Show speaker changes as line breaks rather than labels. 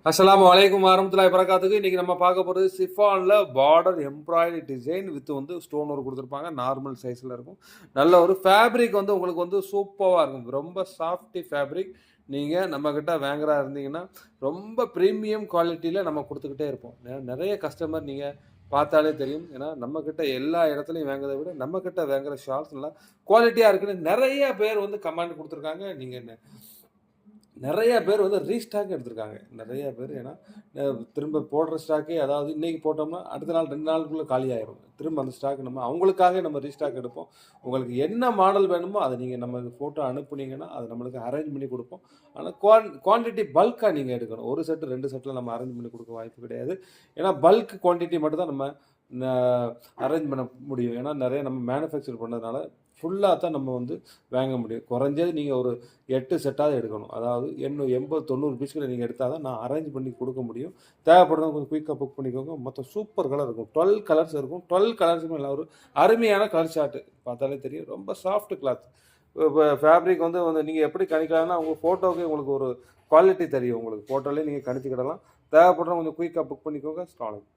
அஸ்ஸலாமு அலைக்கும் வரமத்துல்லாஹி வரகாத்துக்கு. இன்னைக்கு நம்ம பார்க்க போகிறது சிஃபானில் பார்டர் எம்ப்ராய்டரி டிசைன் வித் வந்து ஸ்டோன் ஒர்க் கொடுத்துருப்பாங்க. நார்மல் சைஸில் இருக்கும். நல்ல ஒரு ஃபேப்ரிக் வந்து உங்களுக்கு வந்து சூப்பராக இருக்கும். ரொம்ப சாஃப்டி ஃபேப்ரிக். நீங்கள் நம்மக்கிட்ட வாங்குறா இருந்தீங்கன்னா ரொம்ப ப்ரீமியம் குவாலிட்டியில் நம்ம கொடுத்துக்கிட்டே இருப்போம். நிறைய கஸ்டமர் நீங்கள் பார்த்தாலே தெரியும். ஏன்னா நம்மக்கிட்ட எல்லா இடத்துலையும் வாங்குறதை விட நம்மக்கிட்ட வாங்குற ஷால்ஸ் நல்லா குவாலிட்டியாக இருக்குன்னு நிறைய பேர் வந்து கமெண்ட் கொடுத்துருக்காங்க. நீங்கள் நிறைய பேர் வந்து ரீஸ்டாக் எடுத்திருக்காங்க. நிறைய பேர் ஏன்னா, திரும்ப போடுற ஸ்டாக்கே அதாவது இன்னைக்கு போட்டோம்னா, அடுத்த நாள் 2 நாளுக்குள்ள காலியாயிரும். திரும்ப அந்த ஸ்டாக் நம்ம அவங்களுக்காக நம்ம ரீஸ்டாக் எடுப்போம். உங்களுக்கு என்ன மாடல் வேணுமோ, அத நீங்க நமக்கு ஃபோட்டோ அனுப்புனீங்கன்னா, அது நம்மளுக்கு அரேஞ்ச் பண்ணி குடுப்போம். ஆனா குவான்டிட்டி பல்க்கா நீங்க எடுக்கணும். 1 செட் 2 செட்ல நம்ம அரேஞ்ச் பண்ணி குடுக்க வாய்ப்பு கிடையாது. ஏன்னா, பல்க் குவான்டிட்டி மட்டும் தான் நம்ம ந அரேஞ்ச் பண்ண முடியும். ஏன்னா, நெறைய நம்ம மேனுஃபேக்சர் பண்ணதுனால, ஃபுல்லா தான் நம்ம வந்து வாங்க முடியும். குறைஞ்சது நீங்க ஒரு 8 செட்டாவது எடுக்கணும். அதாவது 80, 90 பீஸ்கள நீங்க எடுத்தா தான் நான் அரேஞ்ச் பண்ணி குடுக்க முடியும். தேவைப்படுறவங்க கொஞ்சம் குயிக்கா புக் பண்ணிக்கோங்க. மொத்தம் சூப்பர் கலர் இருக்கும். 12 கலர்ஸ் இருக்கும். 12 கலர்ஸுமே நல்ல ஒரு அருமையான கலர் சார்ட். பார்த்தாலே தெரியும். ரொம்ப சாஃப்ட் கிளாத். ஃபேப்ரிக் வந்து வந்து நீங்க எப்படி கணிக்கலாம்னா, உங்க ஃபோட்டோக்கே உங்களுக்கு ஒரு குவாலிட்டி தெரியும் உங்களுக்கு. ஃபோட்டோலயே நீங்க கணிச்சுக்கிடலாம். தேவைப்படுறவங்க கொஞ்சம் குயிக்கா புக் பண்ணிக்கோங்க. அஸ்ஸலாமு அலைக்கும்.